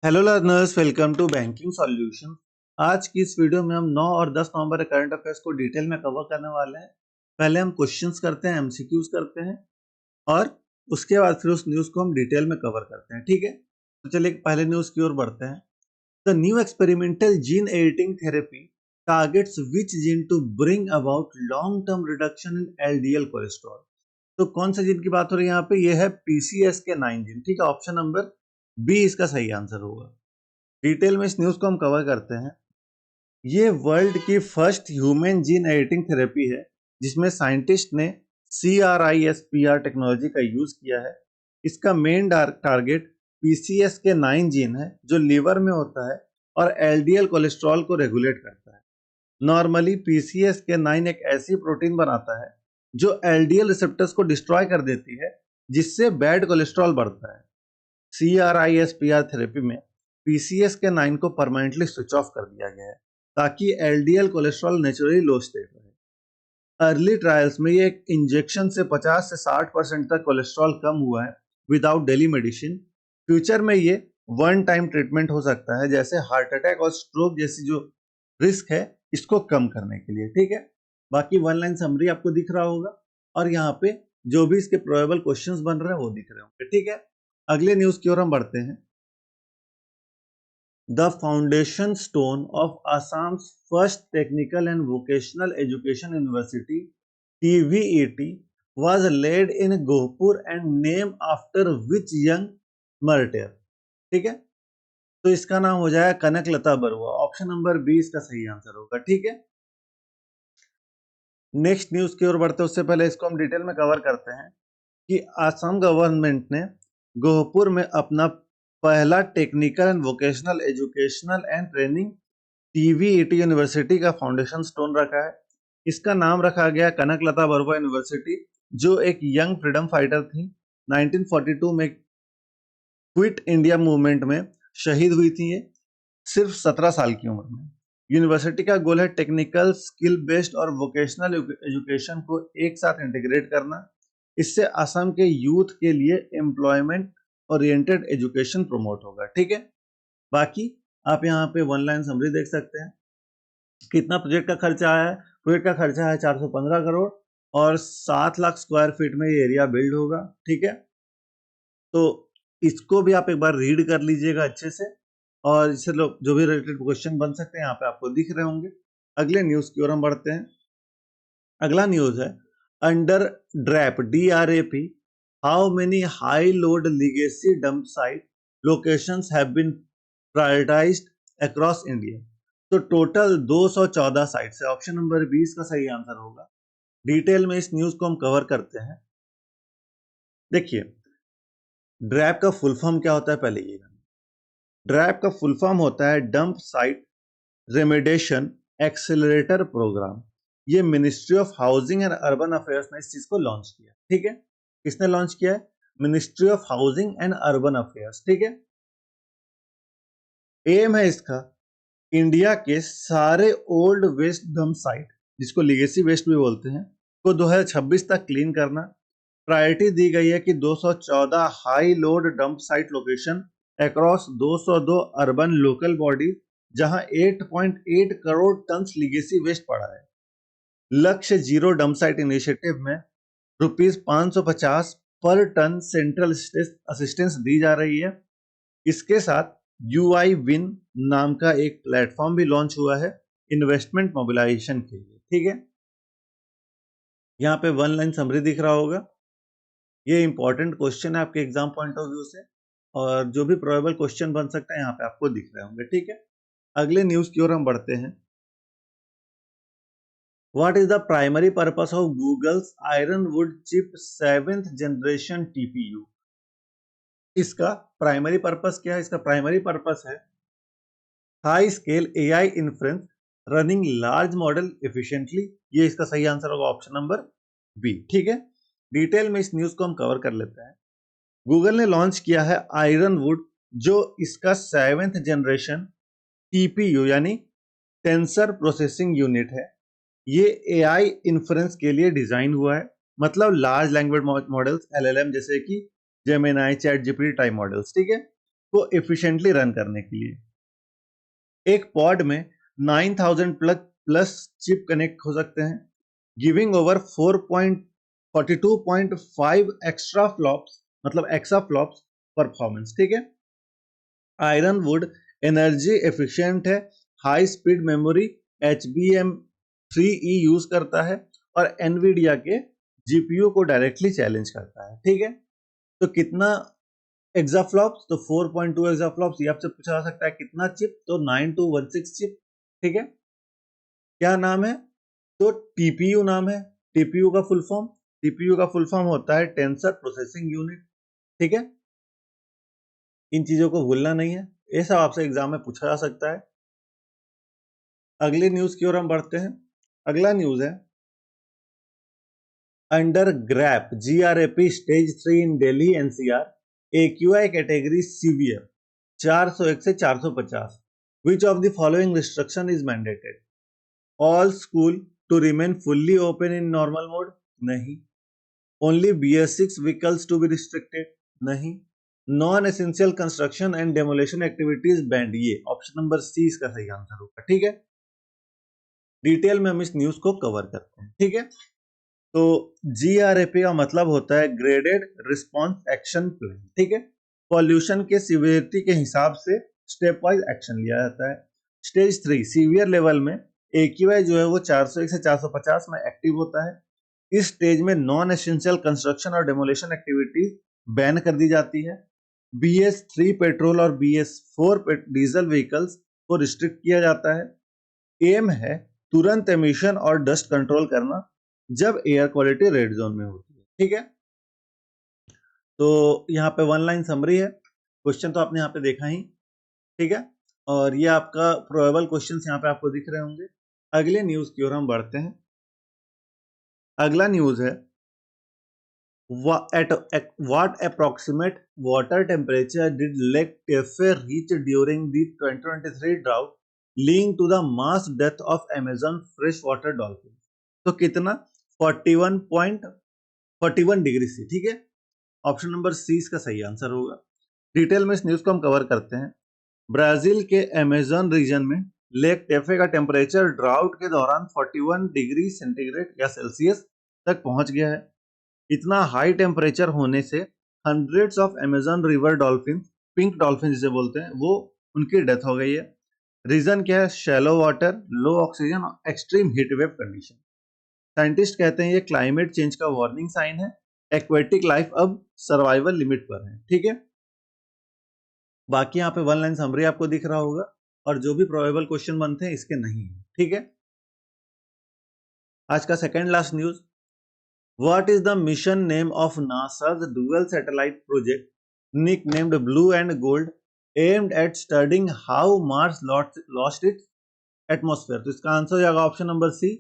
Hello learners, welcome to banking solution. आज की इस वीडियो में हम 9 और 10 नवंबर के करंट अफेयर्स को डिटेल में कवर करने वाले हैं। पहले हम क्वेश्चंस करते हैं, एमसीक्यूज करते हैं और उसके बाद फिर उस न्यूज को हम डिटेल में कवर करते हैं। ठीक है, तो चलिए पहले न्यूज की ओर बढ़ते हैं। The new experimental gene editing therapy targets which gene to bring about long term reduction in LDL cholesterol. तो कौन सा जीन की बात हो रही है यहाँ पे? ये है PCSK9 जीन। ठीक है, ऑप्शन नंबर बी इसका सही आंसर होगा। डिटेल में इस न्यूज को हम कवर करते हैं। ये वर्ल्ड की first human gene editing therapy है जिसमें साइंटिस्ट ने CRISPR टेक्नोलॉजी का यूज किया है। इसका मेन टारगेट PCSK9 जीन है जो लीवर में होता है और LDL कोलेस्ट्रॉल को रेगुलेट करता है। नॉर्मली PCSK9 एक ऐसी प्रोटीन बनाता है जो LDL रिसेप्टर्स को डिस्ट्रॉय कर देती है जिससे बैड कोलेस्ट्रॉल बढ़ता है। CRISPR थेरेपी में PCSK9 को परमानेंटली स्विच ऑफ कर दिया गया है ताकि LDL कोलेस्ट्रॉल नेचुरली लो स्टेट रहे। अर्ली ट्रायल्स में ये एक इंजेक्शन से 50 से 60% तक कोलेस्ट्रॉल कम हुआ है विदाउट डेली मेडिसिन। फ्यूचर में ये वन टाइम ट्रीटमेंट हो सकता है, जैसे हार्ट अटैक और स्ट्रोक जैसी जो रिस्क है इसको कम करने के लिए। ठीक है, बाकी वन लाइन समरी आपको दिख रहा होगा और यहाँ पे जो भी इसके प्रोबेबल क्वेश्चंस बन रहे हैं वो दिख रहे होंगे। ठीक है, अगले न्यूज की ओर हम बढ़ते हैं। The foundation stone of Assam first technical and vocational education university TVET was laid in Gohpur and named after which young martyr? ठीक है, तो इसका नाम हो जाएगा Kanaklata Barua. Option number B इसका सही आंसर होगा। ठीक है, नेक्स्ट न्यूज की ओर बढ़ते हैं उससे पहले इसको हम डिटेल में कवर करते हैं कि आसाम गवर्नमेंट ने गोहपुर में अपना पहला technical and vocational educational and training TVET university का फाउंडेशन स्टोन रखा है। इसका नाम रखा गया कनकलता बरुआ यूनिवर्सिटी, जो एक यंग फ्रीडम फाइटर थी। 1942 में क्विट इंडिया मूवमेंट में शहीद हुई थी ये, सिर्फ 17 साल की उम्र में। यूनिवर्सिटी का गोल है टेक्निकल, स्किल बेस्ड और वोकेशनल एजुकेशन को एक साथ इंटीग्रेट करना। इससे असम के यूथ के लिए एम्प्लॉयमेंट ओरिएंटेड एजुकेशन प्रमोट होगा। ठीक है, बाकी आप यहाँ पे वन लाइन समरी देख सकते हैं। कितना प्रोजेक्ट का खर्चा आया है? प्रोजेक्ट का खर्चा है 415 करोड़ और 7 लाख स्क्वायर फीट में ये एरिया बिल्ड होगा। ठीक है, तो इसको भी आप एक बार रीड कर लीजिएगा अच्छे से और इससे जो भी रिलेटेड क्वेश्चन बन सकते हैं यहाँ पे आपको दिख रहे होंगे। अगले न्यूज की ओर हम बढ़ते हैं। अगला न्यूज है under DRAP DRAP how many high load legacy dump site locations have been prioritised across India. तो टोटल 214 साइट्स है। ऑप्शन नंबर 20 का सही आंसर होगा। डिटेल में इस न्यूज को हम कवर करते हैं। देखिए, ड्रैप का फुल फॉर्म क्या होता है पहले ये। ड्रैप का फुल फॉर्म होता है dump site remediation accelerator programme. ये ministry of housing and urban affairs ने इस चीज को लॉन्च किया। ठीक है, किसने लॉन्च किया है? Ministry of housing and urban affairs. ठीक है, एम है इसका इंडिया के सारे ओल्ड वेस्ट डंप साइट, जिसको लीगेसी वेस्ट भी बोलते हैं, को 2026 तक क्लीन करना। प्रायोरिटी दी गई है कि 214 high load dump site location across 202 urban local body जहां 8.8 करोड़ टन लीगेसी वेस्ट पड़ा है। लक्ष्य जीरो डंप साइट इनिशिएटिव में ₹550 पर टन सेंट्रल असिस्टेंस दी जा रही है। इसके साथ UI विन नाम का एक प्लेटफॉर्म भी लॉन्च हुआ है इन्वेस्टमेंट मोबिलाइजेशन के लिए। ठीक है, यहाँ पे वन लाइन समरी दिख रहा होगा। ये इंपॉर्टेंट क्वेश्चन है आपके एग्जाम पॉइंट ऑफ व्यू से और जो भी प्रोबेबल क्वेश्चन बन सकता है यहाँ पे आपको दिख रहे होंगे। ठीक है, अगले न्यूज की ओर हम बढ़ते हैं। What is the primary purpose of Google's Ironwood chip 7th generation TPU? इसका प्राइमरी पर्पस क्या है? इसका प्राइमरी पर्पस है high scale AI inference running large model efficiently. ये इसका सही आंसर होगा ऑप्शन नंबर बी। ठीक है, डिटेल में इस न्यूज को हम कवर कर लेते हैं। गूगल ने लॉन्च किया है आयरनवुड, जो इसका 7th जनरेशन TPU यानी टेंसर प्रोसेसिंग यूनिट है। ये AI इन्फ्रेंस के लिए डिजाइन हुआ है, मतलब लार्ज लैंग्वेज मॉडल्स LLM जैसे कि Gemini, chat GPT type models. ठीक है, को एफिशिएंटली रन करने के लिए। एक पॉड में 9000 प्लस चिप कनेक्ट हो सकते हैं, गिविंग ओवर 4.42.5 एक्स्ट्रा फ्लॉप्स, मतलब एक्सा फ्लॉप्स परफॉर्मेंस। ठीक है। आयरन वुड एनर्जी एफिशिएंट है, high speed memory HBM3E use करता है और एनवीडिया के जीपीयू को डायरेक्टली चैलेंज करता है। ठीक है। तो कितना एक्साफ्लॉप्स? तो 4.2 एक्साफ्लॉप्स। ये आपसे पूछा जा सकता है कितना चिप? तो 9216 चिप। ठीक है। क्या नाम है? तो टीपीयू नाम है। टीपीयू का फुल फॉर्म? टीपीयू का फुल फॉर्म होता है टेंसर प्रोसेसिंग यूनिट। ठीक है। इन चीजों को भूलना नहीं है, ये सब आपसे एग्जाम में पूछा जा सकता है। अगली न्यूज की ओर हम बढ़ते हैं। अगला न्यूज है under GRAP GRAP stage 3 in Delhi NCR, AQI category severe 401 से 450। Which of the following restriction is mandated? All school to remain fully open in normal mode? नहीं। Only BS6 vehicles to be restricted? नहीं। Non essential construction and demolition activities banned. ये option number C इसका सही answer होगा। ठीक है। Detail में हम इस न्यूज को कवर करते हैं। ठीक है। तो GRAP का मतलब होता है ग्रेडेड रिस्पॉन्स एक्शन प्लान। ठीक है। पॉल्यूशन के सीवियरिटी के हिसाब से स्टेप वाइज एक्शन लिया जाता है। स्टेज 3 सीवियर लेवल में AQI जो है वो 401 से 450 में एक्टिव होता है। इस स्टेज में नॉन एसेंशियल कंस्ट्रक्शन और डेमोलेशन एक्टिविटी बैन कर दी जाती है। BS3 पेट्रोल और BS4 डीजल व्हीकल्स को रिस्ट्रिक्ट किया जाता है। एम है तुरंत एमिशन और डस्ट कंट्रोल करना जब एयर क्वालिटी रेड जोन में होती है। ठीक है। तो यहाँ पे वन लाइन समरी है। क्वेश्चन तो आपने यहाँ पे देखा ही। ठीक है। और ये आपका प्रोबेबल क्वेश्चंस यहाँ पे आपको दिख रहे होंगे। अगले न्यूज की ओर हम बढ़ते हैं। अगला न्यूज है what approximate water temperature did Lake Tefe reach during the 2023 drought leading to the mass death of Amazon freshwater dolphins? तो कितना? 41 डिग्री सी। ठीक है। ऑप्शन नंबर सी इसका सही आंसर होगा। डिटेल में इस न्यूज को हम कवर करते हैं। ब्राजील के अमेजन रीजन में लेक टेफे का टेम्परेचर ड्राउट के दौरान 41 डिग्री सेंटीग्रेड या सेल्सियस तक पहुंच गया है। इतना हाई टेम्परेचर होने से hundreds of Amazon river dolphin, pink dolphin जिसे बोलते हैं, वो उनकी डेथ हो गई है। रीजन क्या है? शैलो वाटर, लो ऑक्सीजन और extreme heat wave condition. Scientist कहते हैं ये क्लाइमेट चेंज का वार्निंग साइन है। एक्वेटिक लाइफ अब सर्वाइवल लिमिट पर है। ठीक है। बाकी यहाँ पे वन लाइन समरी आपको दिख रहा होगा और जो भी प्रोबेबल क्वेश्चन बनते हैं इसके नहीं है। ठीक है। आज का second last news. What is the mission name of NASA's dual satellite project nicknamed Blue and Gold aimed at studying how Mars lost its atmosphere? तो इसका आंसर हो जाएगा option number C,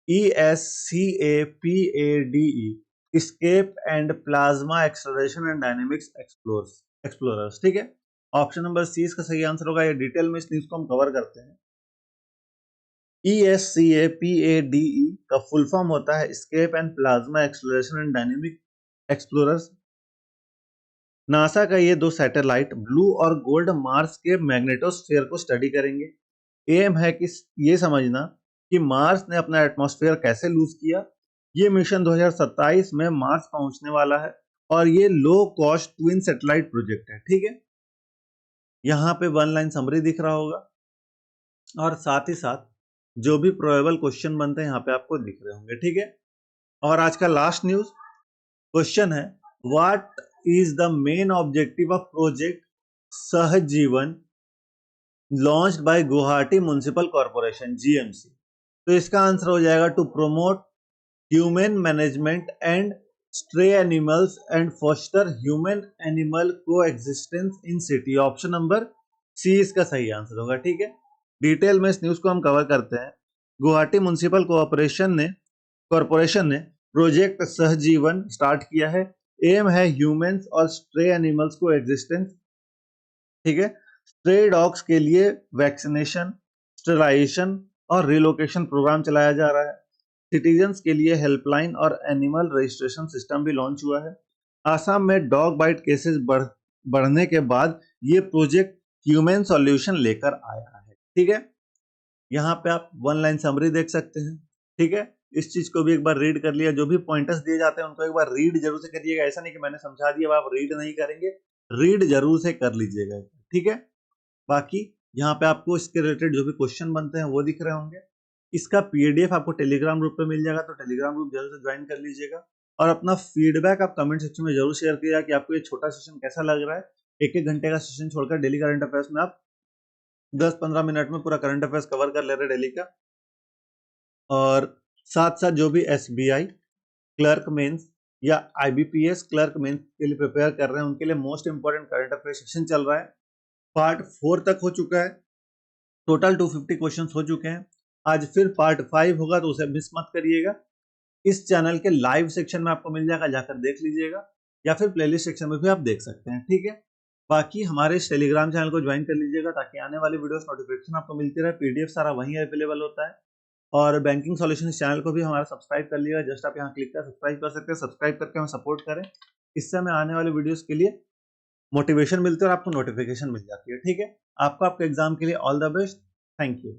ESCAPADE, Escape and Plasma Acceleration and Dynamics Explorers। ठीक है। Option number C इसका सही answer होगा। ये डिटेल में इस न्यूज को हम कवर करते हैं। ESCAPADE का फुल फॉर्म होता है escape and plasma acceleration and dynamic explorers. NASA का ये दो सैटेलाइट ब्लू और गोल्ड मार्स के मैग्नेटोस्फीयर को स्टडी करेंगे। एम है कि ये समझना कि मार्स ने अपना एटमॉस्फेयर कैसे लूज किया। ये मिशन 2027 में मार्स पहुंचने वाला है और ये low cost twin satellite project है। ठीक है। यहाँ पे वन लाइन समरी दिख रहा होगा और साथ ही साथ जो भी प्रोबेबल क्वेश्चन बनते हैं यहाँ पे आपको दिख रहे होंगे। ठीक है। और आज का लास्ट न्यूज क्वेश्चन है what is the main objective of project Sahjeevan launched by Guwahati municipal corporation GMC? तो इसका आंसर हो जाएगा to promote human management and stray animals and foster human animal coexistence in city. Option number C इसका सही answer होगा। ठीक है। Detail में इस न्यूज को हम कवर करते हैं। गुवाहाटी म्युनिसिपल कॉर्पोरेशन ने प्रोजेक्ट सहजीवन स्टार्ट किया है। एम है ह्यूमंस और स्ट्रे एनिमल्स को एग्जिस्टेंस। ठीक है। स्ट्रे डॉग्स के लिए वैक्सीनेशन, स्टेलाइजेशन और रिलोकेशन प्रोग्राम चलाया जा रहा है। सिटीजन्स के लिए हेल्पलाइन और एनिमल रजिस्ट्रेशन सिस्टम भी लॉन्च हुआ है। आसाम में डॉग बाइट केसेस बढ़ने के बाद ये प्रोजेक्ट ह्यूमन सॉल्यूशन लेकर आया है। ठीक है, यहाँ पे आप वन लाइन समरी देख सकते हैं। ठीक है, इस चीज को भी एक बार रीड कर लिया, जो भी पॉइंटर्स दिए जाते हैं उनको एक बार रीड जरूर से करिएगा। ऐसा नहीं कि मैंने समझा दिया आप रीड नहीं करेंगे, रीड जरूर से कर लीजिएगा। ठीक है, बाकी यहाँ पे आपको इसके रिलेटेड जो भी क्वेश्चन बनते हैं वो दिख रहे होंगे। इसका पीडीएफ आपको टेलीग्राम ग्रुप पे मिल जाएगा, तो टेलीग्राम ग्रुप जरूर से ज्वाइन कर लीजिएगा। और अपना फीडबैक आप कमेंट सेक्शन में जरूर शेयर कीजिएगा कि आपको ये छोटा सेशन कैसा लग रहा है। एक एक घंटे का सेशन छोड़कर डेली करंट अफेयर्स में आप 10-15 मिनट में पूरा करंट अफेयर्स कवर कर ले रहे डेली का। और साथ साथ जो भी एसबीआई क्लर्क मेंस या आईबीपीएस क्लर्क मेंस के लिए प्रिपेयर कर रहे हैं उनके लिए most important current affair session चल रहा है। पार्ट 4 तक हो चुका है, टोटल 250 क्वेश्चंस हो चुके हैं। आज फिर पार्ट 5 होगा, तो उसे मिस मत करिएगा। इस चैनल के लाइव सेक्शन में आपको मिल जाएगा, जाकर देख लीजिएगा, या फिर प्लेलिस्ट सेक्शन में भी आप देख सकते हैं। ठीक है, बाकी हमारे इस टेलीग्राम चैनल को ज्वाइन कर लीजिएगा ताकि आने वाली वीडियोस नोटिफिकेशन आपको मिलती रहे। पीडीएफ सारा वहीं अवेलेबल होता है। और बैंकिंग सॉल्यूशन चैनल को भी हमारा सब्सक्राइब कर लिएगा, जस्ट आप यहाँ क्लिक कर सब्सक्राइब कर सकते हैं। सब्सक्राइब करके हमें सपोर्ट करें, इससे हमें आने वाले वीडियोस के लिए मोटिवेशन मिलती है और आपको नोटिफिकेशन मिल जाती है। ठीक है, आपको आपके एग्जाम के लिए all the best. Thank you.